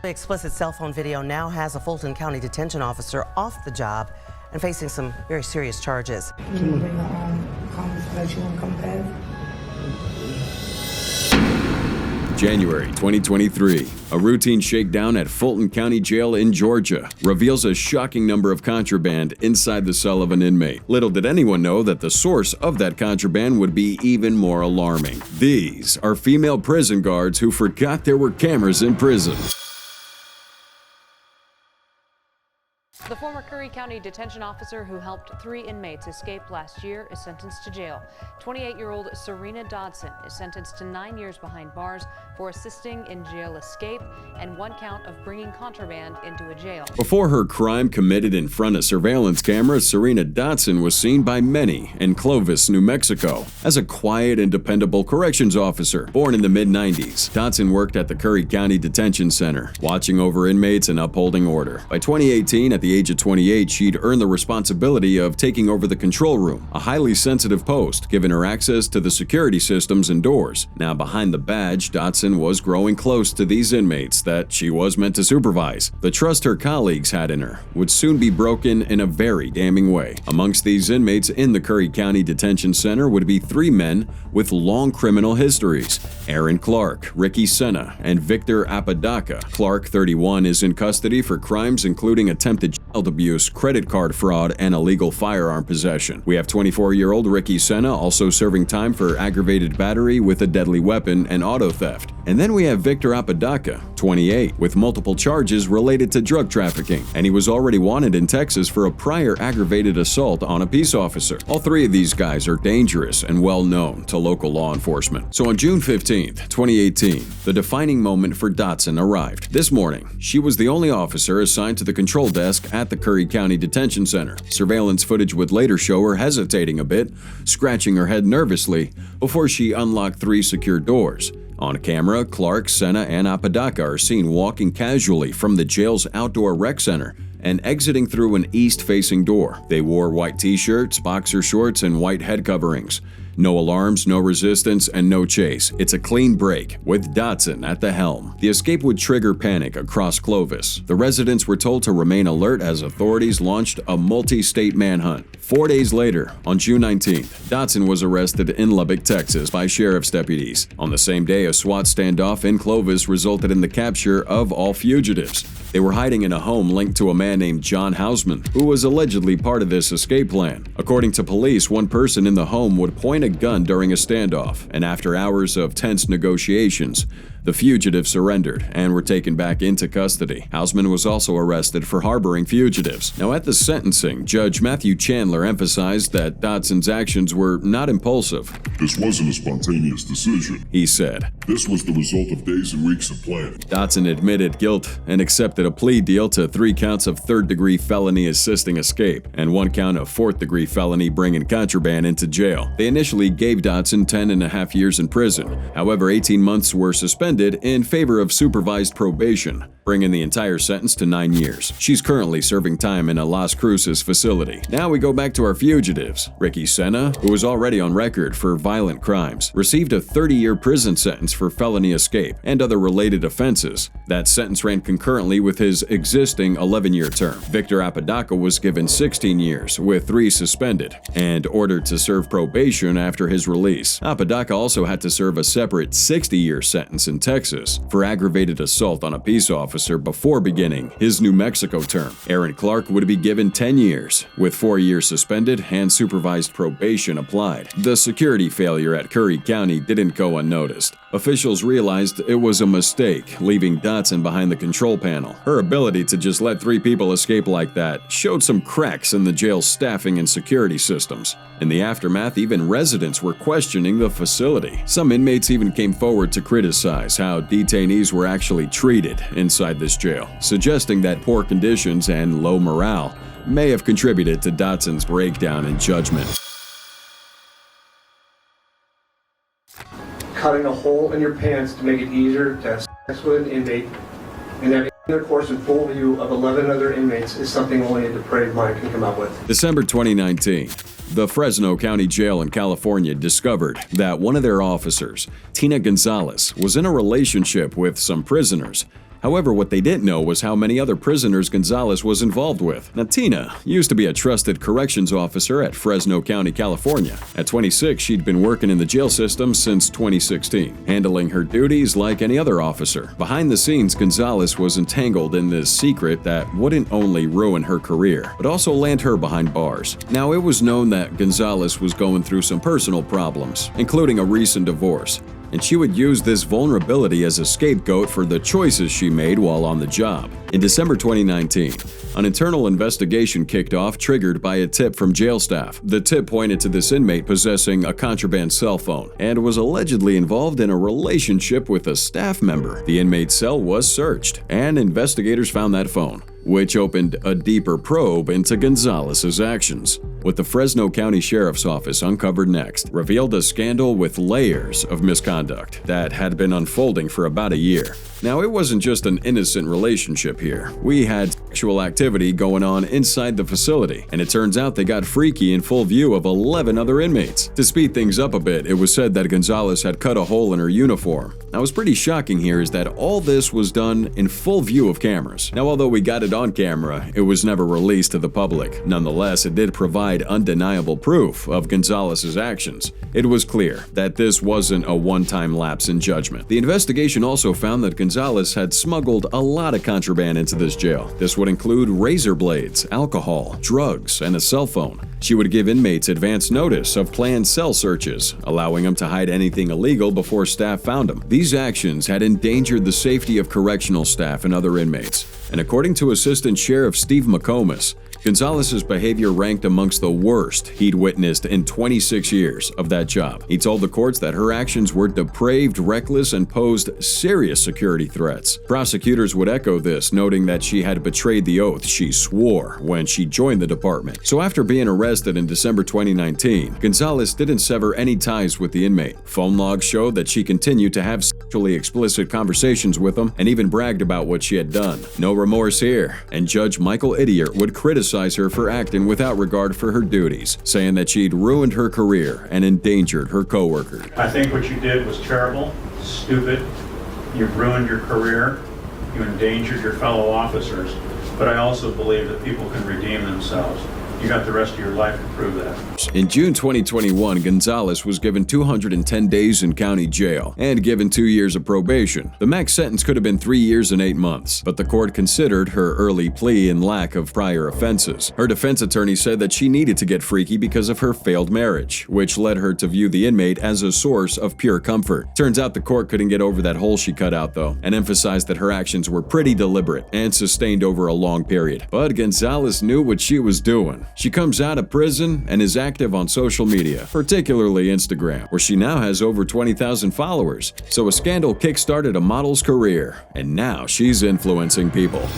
The explicit cell phone video now has a Fulton County detention officer off the job and facing some very serious charges. Can you bring the comments that you want to come back? January 2023, a routine shakedown at Fulton County Jail in Georgia reveals a shocking number of contraband inside the cell of an inmate. Little did anyone know that the source of that contraband would be even more alarming. These are female prison guards who forgot there were cameras in prison. The former Curry County detention officer who helped 3 inmates escape last year is sentenced to jail. 28-year-old Serena Dodson is sentenced to 9 years behind bars for assisting in jail escape and 1 count of bringing contraband into a jail. Before her crime committed in front of surveillance cameras, Serena Dodson was seen by many in Clovis, New Mexico, as a quiet and dependable corrections officer. Born in the mid-90s, Dodson worked at the Curry County Detention Center, watching over inmates and upholding order. By 2018, at the age of 28, she'd earned the responsibility of taking over the control room, a highly sensitive post, giving her access to the security systems and doors. Now, behind the badge, Dodson was growing close to these inmates that she was meant to supervise. The trust her colleagues had in her would soon be broken in a very damning way. Amongst these inmates in the Curry County Detention Center would be 3 men with long criminal histories: Aaron Clark, Ricky Senna, and Victor Apodaca. Clark, 31, is in custody for crimes including attempted child abuse, credit card fraud, and illegal firearm possession. We have 24-year-old Ricky Senna also serving time for aggravated battery with a deadly weapon and auto theft. And then we have Victor Apodaca, 28, with multiple charges related to drug trafficking, and he was already wanted in Texas for a prior aggravated assault on a peace officer. All 3 of these guys are dangerous and well known to local law enforcement. So on June 15th, 2018, the defining moment for Dodson arrived. This morning, she was the only officer assigned to the control desk at the Curry County Detention Center. Surveillance footage would later show her hesitating a bit, scratching her head nervously before she unlocked 3 secure doors. On camera, Clark, Senna, and Apodaca are seen walking casually from the jail's outdoor rec center and exiting through an east-facing door. They wore white t-shirts, boxer shorts, and white head coverings. No alarms, no resistance, and no chase. It's a clean break, with Dodson at the helm. The escape would trigger panic across Clovis. The residents were told to remain alert as authorities launched a multi-state manhunt. 4 days later, on June 19th, Dodson was arrested in Lubbock, Texas by sheriff's deputies. On the same day, a SWAT standoff in Clovis resulted in the capture of all fugitives. They were hiding in a home linked to a man named John Hausman, who was allegedly part of this escape plan. According to police, one person in the home would point a gun during a standoff, and after hours of tense negotiations, the fugitives surrendered and were taken back into custody. Hausman was also arrested for harboring fugitives. Now, at the sentencing, Judge Matthew Chandler emphasized that Dodson's actions were not impulsive. "This wasn't a spontaneous decision," he said. "This was the result of days and weeks of planning." Dodson admitted guilt and accepted a plea deal to 3 counts of 3rd-degree felony assisting escape and 1 count of 4th-degree felony bringing contraband into jail. They initially gave Dodson 10.5 years in prison. However, 18 months were suspended in favor of supervised probation, bringing the entire sentence to 9 years. She's currently serving time in a Las Cruces facility. Now we go back to our fugitives. Ricky Senna, who was already on record for violent crimes, received a 30-year prison sentence for felony escape and other related offenses. That sentence ran concurrently with his existing 11-year term. Victor Apodaca was given 16 years, with 3 suspended, and ordered to serve probation after his release. Apodaca also had to serve a separate 60-year sentence in Texas for aggravated assault on a peace officer before beginning his New Mexico term. Aaron Clark would be given 10 years, with 4 years suspended and supervised probation applied. The security failure at Curry County didn't go unnoticed. Officials realized it was a mistake, leaving Dodson behind the control panel. Her ability to just let 3 people escape like that showed some cracks in the jail's staffing and security systems. In the aftermath, even residents were questioning the facility. Some inmates even came forward to criticize how detainees were actually treated inside this jail, suggesting that poor conditions and low morale may have contributed to Dodson's breakdown in judgment. Cutting a hole in your pants to make it easier to have sex with an inmate and having intercourse in full view of 11 other inmates is something only a depraved mind can come up with. December 2019. The Fresno County Jail in California discovered that one of their officers, Tina Gonzalez, was in a relationship with some prisoners. However, what they didn't know was how many other prisoners Gonzalez was involved with. Now, Tina used to be a trusted corrections officer at Fresno County, California. At 26, she'd been working in the jail system since 2016, handling her duties like any other officer. Behind the scenes, Gonzalez was entangled in this secret that wouldn't only ruin her career, but also land her behind bars. Now, it was known that Gonzalez was going through some personal problems, including a recent divorce, and she would use this vulnerability as a scapegoat for the choices she made while on the job. In December 2019, an internal investigation kicked off, triggered by a tip from jail staff. The tip pointed to this inmate possessing a contraband cell phone and was allegedly involved in a relationship with a staff member. The inmate's cell was searched, and investigators found that phone, which opened a deeper probe into Gonzalez's actions. What the Fresno County Sheriff's Office uncovered next revealed a scandal with layers of misconduct that had been unfolding for about a year. Now, it wasn't just an innocent relationship here. We had sexual activity going on inside the facility, and it turns out they got freaky in full view of 11 other inmates. To speed things up a bit, it was said that Gonzalez had cut a hole in her uniform. Now, what's pretty shocking here is that all this was done in full view of cameras. Now, although we got it on camera, it was never released to the public. Nonetheless, it did provide undeniable proof of Gonzalez's actions. It was clear that this wasn't a one-time lapse in judgment. The investigation also found that Gonzalez had smuggled a lot of contraband into this jail. This would include razor blades, alcohol, drugs, and a cell phone. She would give inmates advance notice of planned cell searches, allowing them to hide anything illegal before staff found them. These actions had endangered the safety of correctional staff and other inmates. And according to Assistant Sheriff Steve McComas, Gonzalez's behavior ranked amongst the worst he'd witnessed in 26 years of that job. He told the courts that her actions were depraved, reckless, and posed serious security threats. Prosecutors would echo this, noting that she had betrayed the oath she swore when she joined the department. So after being arrested in December 2019, Gonzalez didn't sever any ties with the inmate. Phone logs showed that she continued to have sexually explicit conversations with him and even bragged about what she had done. No remorse here, and Judge Michael Idiot would criticize her for acting without regard for her duties, saying that she'd ruined her career and endangered her coworker. I think what you did was terrible, stupid. You ruined your career. You endangered your fellow officers. But I also believe that people can redeem themselves. You got the rest of your life to prove that. In June 2021, Gonzalez was given 210 days in county jail and given 2 years of probation. The max sentence could have been 3 years and 8 months, but the court considered her early plea and lack of prior offenses. Her defense attorney said that she needed to get freaky because of her failed marriage, which led her to view the inmate as a source of pure comfort. Turns out the court couldn't get over that hole she cut out, though, and emphasized that her actions were pretty deliberate and sustained over a long period. But Gonzalez knew what she was doing. She comes out of prison and is active on social media, particularly Instagram, where she now has over 20,000 followers. So a scandal kickstarted a model's career, and now she's influencing people.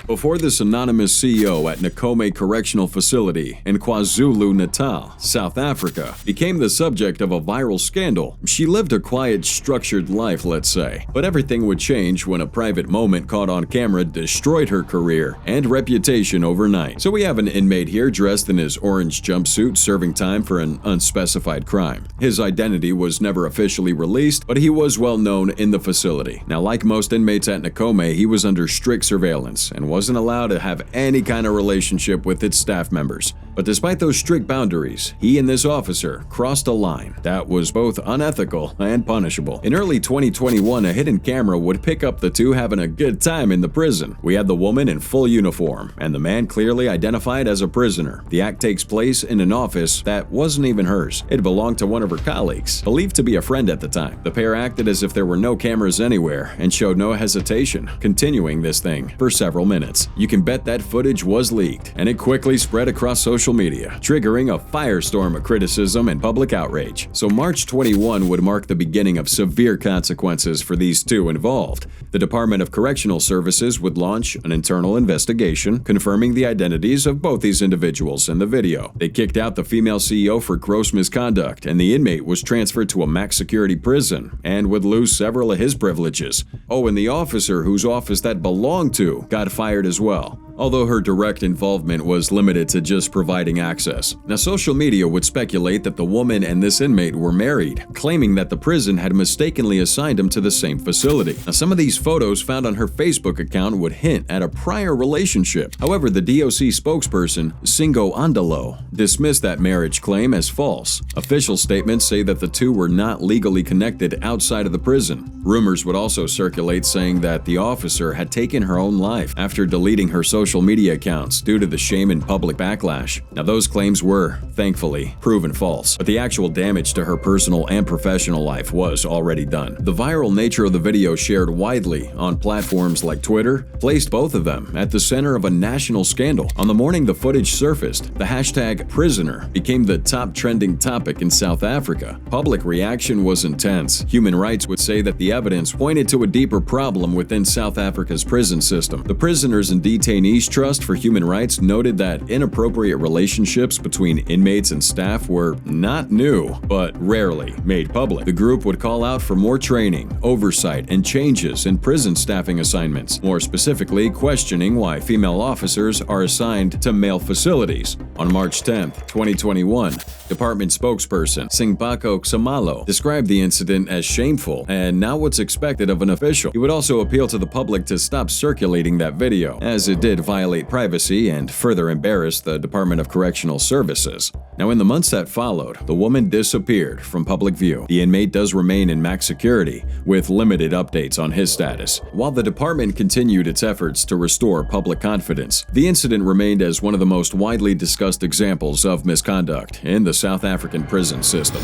Before this anonymous CEO at Nakome Correctional Facility in KwaZulu-Natal, South Africa, became the subject of a viral scandal, she lived a quiet, structured life, let's say. But everything would change when a private moment caught on camera destroyed her career and reputation overnight. So we have an inmate here dressed in his orange jumpsuit serving time for an unspecified crime. His identity was never officially released, but he was well known in the facility. Now, like most inmates at Nakome, he was under strict surveillance and wasn't allowed to have any kind of relationship with its staff members. But despite those strict boundaries, he and this officer crossed a line that was both unethical and punishable. In early 2021, a hidden camera would pick up the two having a good time in the prison. We had the woman in full uniform, and the man clearly identified as a prisoner. The act takes place in an office that wasn't even hers. It belonged to one of her colleagues, believed to be a friend at the time. The pair acted as if there were no cameras anywhere and showed no hesitation, continuing this thing for several minutes. You can bet that footage was leaked, and it quickly spread across social media, triggering a firestorm of criticism and public outrage. So March 21 would mark the beginning of severe consequences for these two involved. The Department of Correctional Services would launch an internal investigation, confirming the identities of both these individuals in the video. They kicked out the female CEO for gross misconduct, and the inmate was transferred to a max security prison and would lose several of his privileges. Oh, and the officer whose office that belonged to got fired as well. although her direct involvement was limited to just providing access. Now, social media would speculate that the woman and this inmate were married, claiming that the prison had mistakenly assigned him to the same facility. Now, some of these photos found on her Facebook account would hint at a prior relationship. However, the DOC spokesperson, Singo Andalo, dismissed that marriage claim as false. Official statements say that the two were not legally connected outside of the prison. Rumors would also circulate saying that the officer had taken her own life after deleting her social media accounts due to the shame and public backlash. Now, those claims were, thankfully, proven false, but the actual damage to her personal and professional life was already done. The viral nature of the video shared widely on platforms like Twitter placed both of them at the center of a national scandal. On the morning the footage surfaced, the hashtag prisoner became the top trending topic in South Africa. Public reaction was intense. Human Rights would say that the evidence pointed to a deeper problem within South Africa's prison system. The Prisoners and Detainees Trust for Human Rights noted that inappropriate relationships between inmates and staff were not new, but rarely made public. The group would call out for more training, oversight, and changes in prison staffing assignments, more specifically questioning why female officers are assigned to male facilities. On March 10, 2021, Department spokesperson Singbako Xamalo described the incident as shameful and not what's expected of an official. He would also appeal to the public to stop circulating that video, as it did violate privacy and further embarrass the Department of Correctional Services. Now, in the months that followed, the woman disappeared from public view. The inmate does remain in max security, with limited updates on his status. While the department continued its efforts to restore public confidence, the incident remained as one of the most widely discussed examples of misconduct in the South African prison system.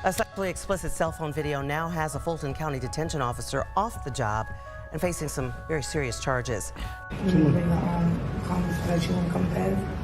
A sexually explicit cell phone video now has a Fulton County detention officer off the job and facing some very serious charges. You bring the comments that you want to compare.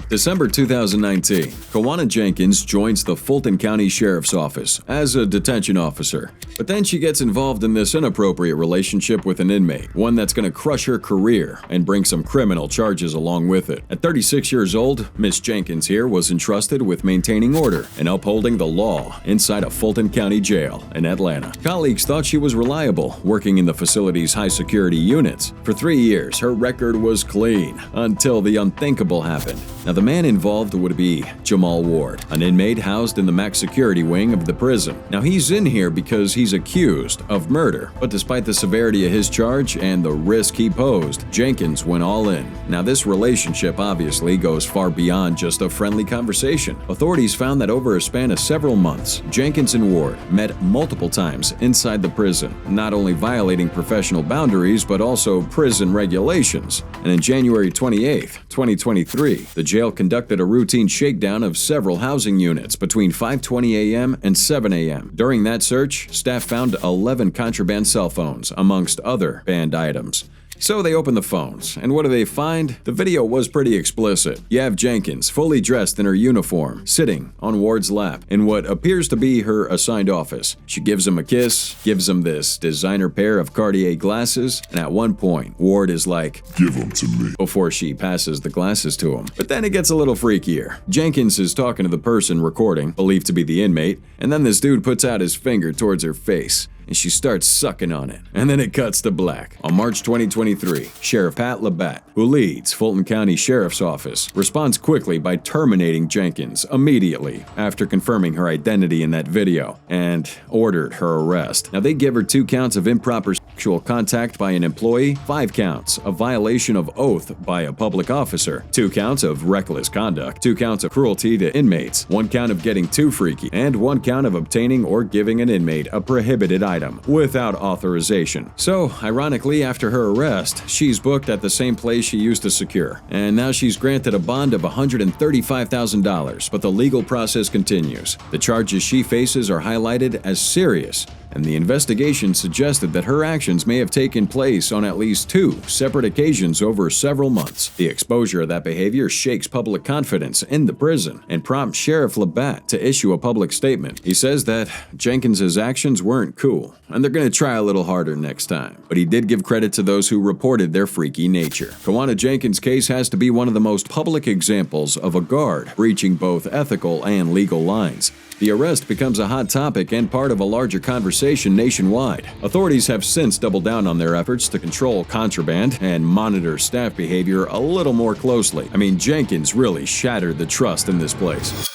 December 2019, Kawana Jenkins joins the Fulton County Sheriff's Office as a detention officer. But then she gets involved in this inappropriate relationship with an inmate, one that's going to crush her career and bring some criminal charges along with it. At 36 years old, Miss Jenkins here was entrusted with maintaining order and upholding the law inside a Fulton County jail in Atlanta. Colleagues thought she was reliable, working in the facility's high-security units. For 3 years, her record was clean until the unthinkable happened. Now, the man involved would be Jamal Ward, an inmate housed in the max security wing of the prison. Now, he's in here because he's accused of murder, but despite the severity of his charge and the risk he posed, Jenkins went all in. Now, this relationship obviously goes far beyond just a friendly conversation. Authorities found that over a span of several months, Jenkins and Ward met multiple times inside the prison, not only violating professional boundaries, but also prison regulations. And in January 28, 2023, the jail conducted a routine shakedown of several housing units between 5:20 a.m. and 7 a.m. During that search, staff found 11 contraband cell phones, amongst other banned items. So they open the phones, and what do they find? The video was pretty explicit. You have Jenkins, fully dressed in her uniform, sitting on Ward's lap in what appears to be her assigned office. She gives him a kiss, gives him this designer pair of Cartier glasses, and at one point, Ward is like, "Give them to me," before she passes the glasses to him. But then it gets a little freakier. Jenkins is talking to the person recording, believed to be the inmate, and then this dude puts out his finger towards her face, and she starts sucking on it. And then it cuts to black. On March 2023, Sheriff Pat Labatt, who leads Fulton County Sheriff's Office, responds quickly by terminating Jenkins immediately after confirming her identity in that video and ordered her arrest. Now, they give her 2 counts of improper sexual contact by an employee, 5 counts of violation of oath by a public officer, 2 counts of reckless conduct, 2 counts of cruelty to inmates, 1 count of getting too freaky, and 1 count of obtaining or giving an inmate a prohibited item without authorization. So, ironically, after her arrest, she's booked at the same place she used to secure, and now she's granted a bond of $135,000, but the legal process continues. The charges she faces are highlighted as serious, and the investigation suggested that her actions may have taken place on at least 2 separate occasions over several months. The exposure of that behavior shakes public confidence in the prison and prompts Sheriff Labatt to issue a public statement. He says that Jenkins's actions weren't cool, and they're going to try a little harder next time. But he did give credit to those who reported their freaky nature. Kawana Jenkins' case has to be one of the most public examples of a guard breaching both ethical and legal lines. The arrest becomes a hot topic and part of a larger conversation nationwide. Authorities have since doubled down on their efforts to control contraband and monitor staff behavior a little more closely. I mean, Jenkins really shattered the trust in this place.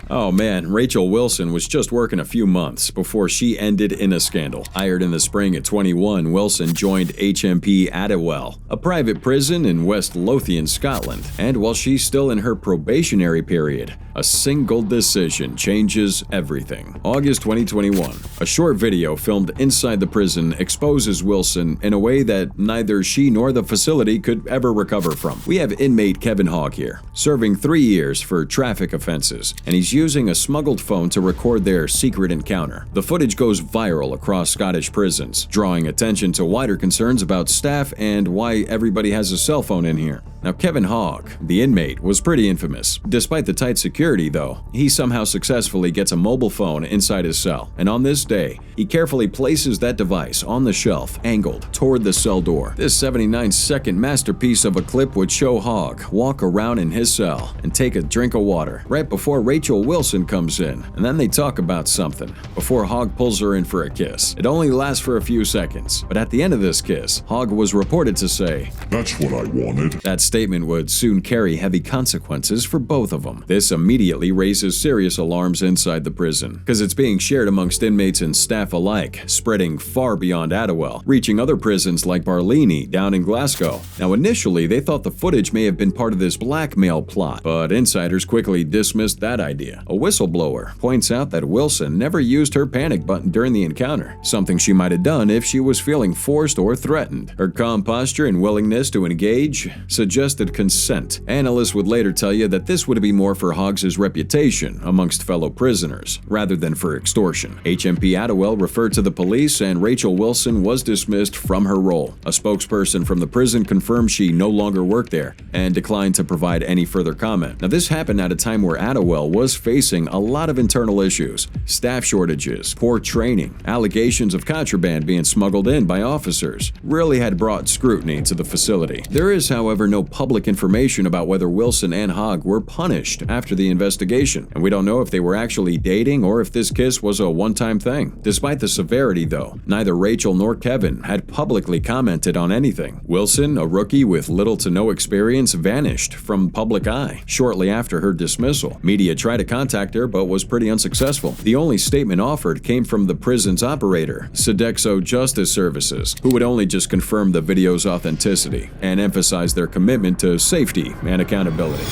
Oh man, Rachel Wilson was just working a few months before she ended in a scandal. Hired in the spring at 21, Wilson joined HMP Adderwell, a private prison in West Lothian, Scotland. And while she's still in her probationary period, a single decision changes everything. August 2021, a short video filmed inside the prison exposes Wilson in a way that neither she nor the facility could ever recover from. We have inmate Kevin Hogg here, serving 3 years for traffic offenses, and he's using a smuggled phone to record their secret encounter. The footage goes viral across Scottish prisons, drawing attention to wider concerns about staff and why everybody has a cell phone in here. Now, Kevin Hogg, the inmate, was pretty infamous. Despite the tight security, though, he somehow successfully gets a mobile phone inside his cell, and on this day, he carefully places that device on the shelf, angled toward the cell door. This 79-second masterpiece of a clip would show Hogg walk around in his cell and take a drink of water right before Rachel Wilson comes in, and then they talk about something before Hogg pulls her in for a kiss. It only lasts for a few seconds, but at the end of this kiss, Hogg was reported to say, "That's what I wanted." That statement would soon carry heavy consequences for both of them. This immediately raises serious alarms inside the prison, because it's being shared amongst inmates and staff alike, spreading far beyond Adderwell, reaching other prisons like Barlini down in Glasgow. Now, initially, they thought the footage may have been part of this blackmail plot, but insiders quickly dismissed that idea. A whistleblower points out that Wilson never used her panic button during the encounter, something she might have done if she was feeling forced or threatened. Her calm posture and willingness to engage suggested consent. Analysts would later tell you that this would be more for Hoggs' reputation amongst fellow prisoners, rather than for extortion. HMP Adderwell referred to the police, and Rachel Wilson was dismissed from her role. A spokesperson from the prison confirmed she no longer worked there and declined to provide any further comment. Now, this happened at a time where Adderwell was facing a lot of internal issues: staff shortages, poor training, allegations of contraband being smuggled in by officers really had brought scrutiny to the facility. There is, however, no public information about whether Wilson and Hogg were punished after the investigation, and we don't know if they were actually dating or if this kiss was a one-time thing. Despite the severity, though, neither Rachel nor Kevin had publicly commented on anything. Wilson, a rookie with little to no experience, vanished from public eye shortly after her dismissal. Media tried to contact her but was pretty unsuccessful. The only statement offered came from the prison's operator, Sodexo Justice Services, who would only just confirm the video's authenticity and emphasize their commitment to safety and accountability.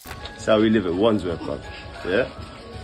That's how we live at Wandsworth, man. Yeah?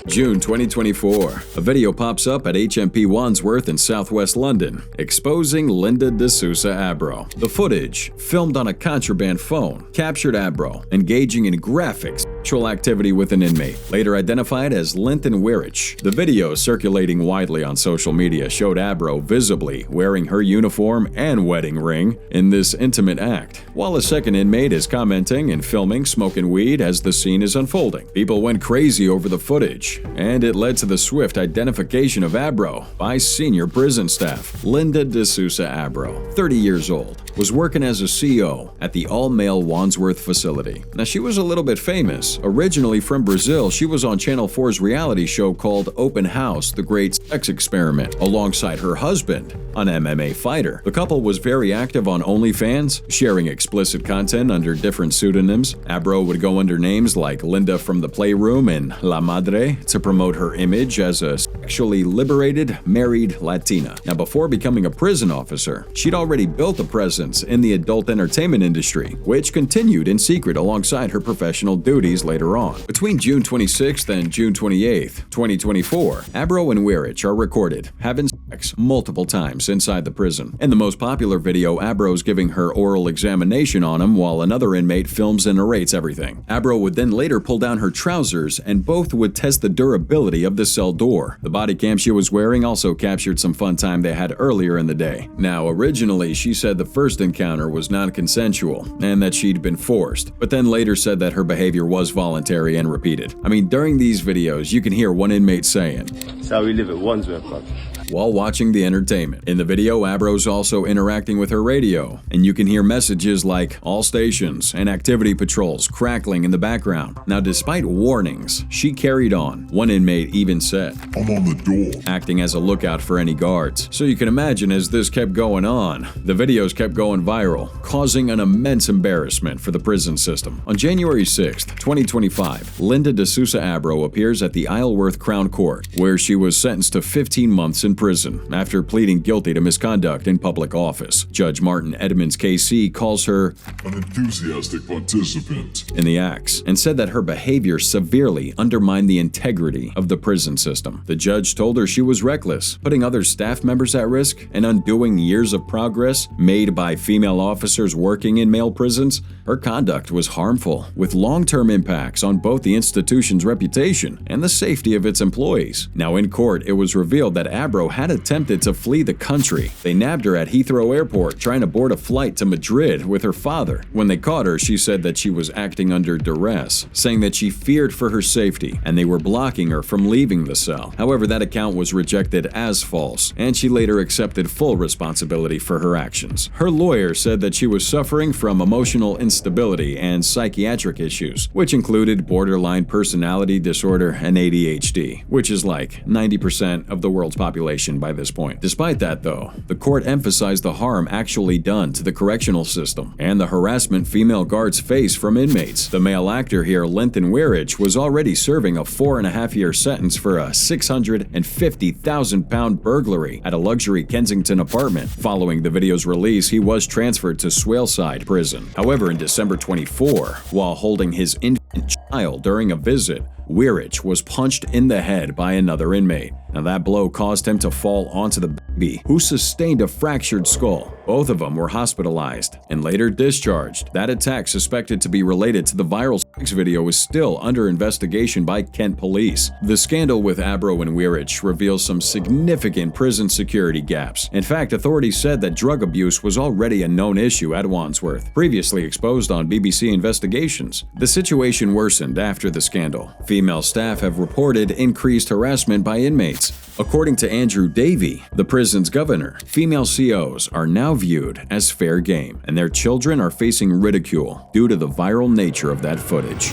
June 2024, a video pops up at HMP Wandsworth in southwest London, exposing Linda D'Souza Abro. The footage, filmed on a contraband phone, captured Abro engaging in graphic sexual activity with an inmate, later identified as Linton Weirich. The video circulating widely on social media showed Abro visibly wearing her uniform and wedding ring in this intimate act, while a second inmate is commenting and filming smoking weed as the scene is unfolding. People went crazy over the footage, and it led to the swift identification of Abro by senior prison staff. Linda D'Souza Abro, 30 years old, was working as a CO at the all-male Wandsworth facility. Now, she was a little bit famous. Originally from Brazil, she was on Channel 4's reality show called Open House: The Great Sex Experiment, alongside her husband, an MMA fighter. The couple was very active on OnlyFans, sharing explicit content under different pseudonyms. Abro would go under names like Linda from the Playroom and La Madre to promote her image as a sexually liberated, married Latina. Now, before becoming a prison officer, she'd already built a presence in the adult entertainment industry, which continued in secret alongside her professional duties later on. Between June 26th and June 28th, 2024, Abro and Weirich are recorded having sex multiple times inside the prison. In the most popular video, Abro's giving her oral examination on him while another inmate films and narrates everything. Abro would then later pull down her trousers and both would test the durability of the cell door. The body cam she was wearing also captured some fun time they had earlier in the day. Now, originally, she said the first encounter was non-consensual and that she'd been forced, but then later said that her behavior was voluntary and repeated. I mean, during these videos, you can hear one inmate saying, That's how we live at Wandsworth, man. while watching the entertainment. In the video, Abrow's also interacting with her radio, and you can hear messages like "all stations" and "activity patrols" crackling in the background. Now, despite warnings, she carried on. One inmate even said, "I'm on the door," acting as a lookout for any guards. So you can imagine, as this kept going on, the videos kept going viral, causing an immense embarrassment for the prison system. On January 6, 2025, Linda DeSouza Abrow appears at the Isleworth Crown Court, where she was sentenced to 15 months in prison after pleading guilty to misconduct in public office. Judge Martin Edmonds KC calls her "an enthusiastic participant" in the acts and said that her behavior severely undermined the integrity of the prison system. The judge told her she was reckless, putting other staff members at risk and undoing years of progress made by female officers working in male prisons. Her conduct was harmful, with long-term impacts on both the institution's reputation and the safety of its employees. Now, in court, it was revealed that Abrow had attempted to flee the country. They nabbed her at Heathrow Airport trying to board a flight to Madrid with her father. When they caught her, she said that she was acting under duress, saying that she feared for her safety and they were blocking her from leaving the cell. However, that account was rejected as false, and she later accepted full responsibility for her actions. Her lawyer said that she was suffering from emotional instability and psychiatric issues, which included borderline personality disorder and ADHD, which is like 90% of the world's population by this point. Despite that, though, the court emphasized the harm actually done to the correctional system and the harassment female guards face from inmates. The male actor here, Linton Weirich, was already serving a 4.5-year sentence for a £650,000 burglary at a luxury Kensington apartment. Following the video's release, he was transferred to Swaleside Prison. However, in December 24, while holding his infant child during a visit, Weirich was punched in the head by another inmate. Now, that blow caused him to fall onto the baby, who sustained a fractured skull. Both of them were hospitalized and later discharged. That attack, suspected to be related to the viral sex video, is still under investigation by Kent police. The scandal with Abrow and Weirich reveals some significant prison security gaps. In fact, authorities said that drug abuse was already a known issue at Wandsworth, previously exposed on BBC Investigations. The situation worsened after the scandal. Female staff have reported increased harassment by inmates. According to Andrew Davey, the prison's governor, female COs are now viewed as fair game, and their children are facing ridicule due to the viral nature of that footage.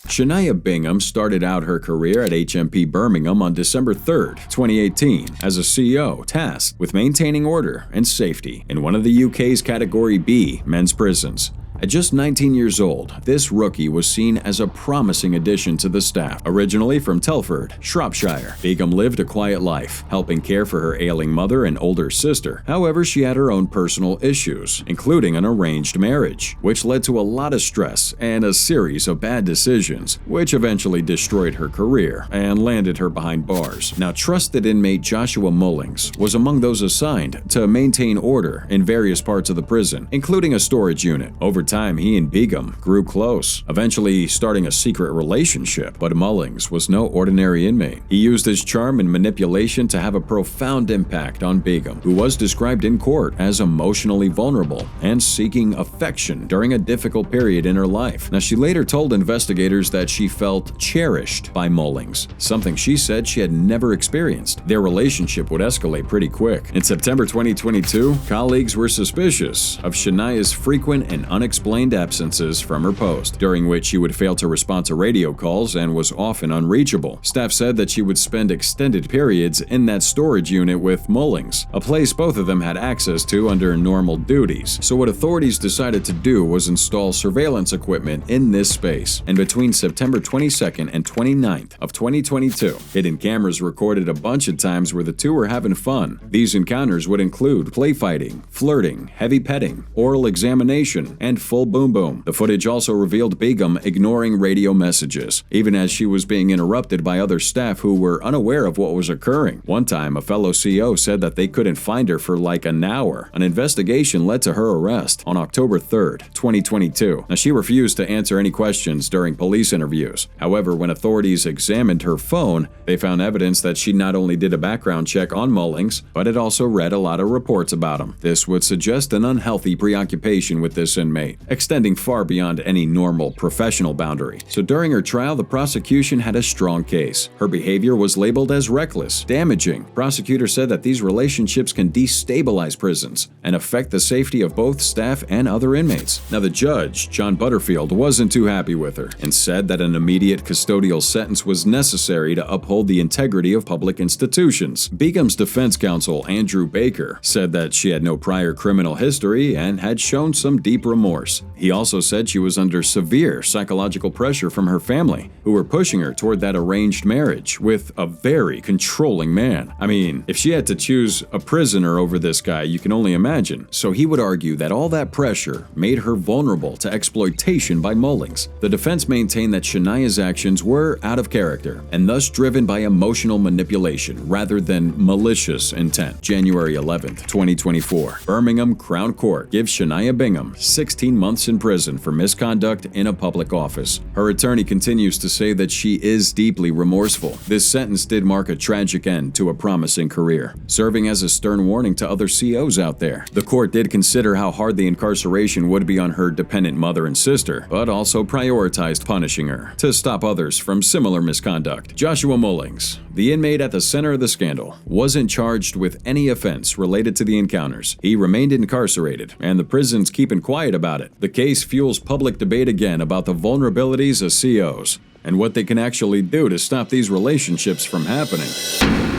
Shania Bingham started out her career at HMP Birmingham on December 3, 2018, as a CO tasked with maintaining order and safety in one of the UK's Category B men's prisons. At just 19 years old, this rookie was seen as a promising addition to the staff. Originally from Telford, Shropshire, Bingham lived a quiet life, helping care for her ailing mother and older sister. However, she had her own personal issues, including an arranged marriage, which led to a lot of stress and a series of bad decisions, which eventually destroyed her career and landed her behind bars. Now, trusted inmate Joshua Mullings was among those assigned to maintain order in various parts of the prison, including a storage unit. Over time, he and Bingham grew close, eventually starting a secret relationship. But Mullings was no ordinary inmate. He used his charm and manipulation to have a profound impact on Bingham, who was described in court as emotionally vulnerable and seeking affection during a difficult period in her life. Now, she later told investigators that she felt cherished by Mullings, something she said she had never experienced. Their relationship would escalate pretty quick. In September 2022, colleagues were suspicious of Shania's frequent and unexplained absences from her post, during which she would fail to respond to radio calls and was often unreachable. Staff said that she would spend extended periods in that storage unit with Mullings, a place both of them had access to under normal duties. So what authorities decided to do was install surveillance equipment in this space. And between September 22nd and 29th of 2022, hidden cameras recorded a bunch of times where the two were having fun. These encounters would include play fighting, flirting, heavy petting, oral examination, and full boom boom. The footage also revealed Bingham ignoring radio messages, even as she was being interrupted by other staff who were unaware of what was occurring. One time, a fellow CO said that they couldn't find her for like an hour. An investigation led to her arrest on October 3, 2022. Now, she refused to answer any questions during police interviews. However, when authorities examined her phone, they found evidence that she not only did a background check on Mullings, but had also read a lot of reports about him. This would suggest an unhealthy preoccupation with this inmate. inmate, extending far beyond any normal professional boundary. So during her trial, the prosecution had a strong case. Her behavior was labeled as reckless, damaging. Prosecutors said that these relationships can destabilize prisons and affect the safety of both staff and other inmates. Now, the judge, John Butterfield, wasn't too happy with her and said that an immediate custodial sentence was necessary to uphold the integrity of public institutions. Begum's defense counsel, Andrew Baker, said that she had no prior criminal history and had shown some deep remorse. He also said she was under severe psychological pressure from her family, who were pushing her toward that arranged marriage with a very controlling man. I mean, if she had to choose a prisoner over this guy, you can only imagine. So he would argue that all that pressure made her vulnerable to exploitation by Mullings. The defense maintained that Shania's actions were out of character and thus driven by emotional manipulation rather than malicious intent. January 11th, 2024, Birmingham Crown Court gives Shania Bingham 16 months in prison for misconduct in a public office. Her attorney continues to say that she is deeply remorseful. This sentence did mark a tragic end to a promising career, serving as a stern warning to other COs out there. The court did consider how hard the incarceration would be on her dependent mother and sister, but also prioritized punishing her to stop others from similar misconduct. Joshua Mullings, the inmate at the center of the scandal, wasn't charged with any offense related to the encounters. He remained incarcerated, and the prison's keeping quiet about it. The case fuels public debate again about the vulnerabilities of COs and what they can actually do to stop these relationships from happening.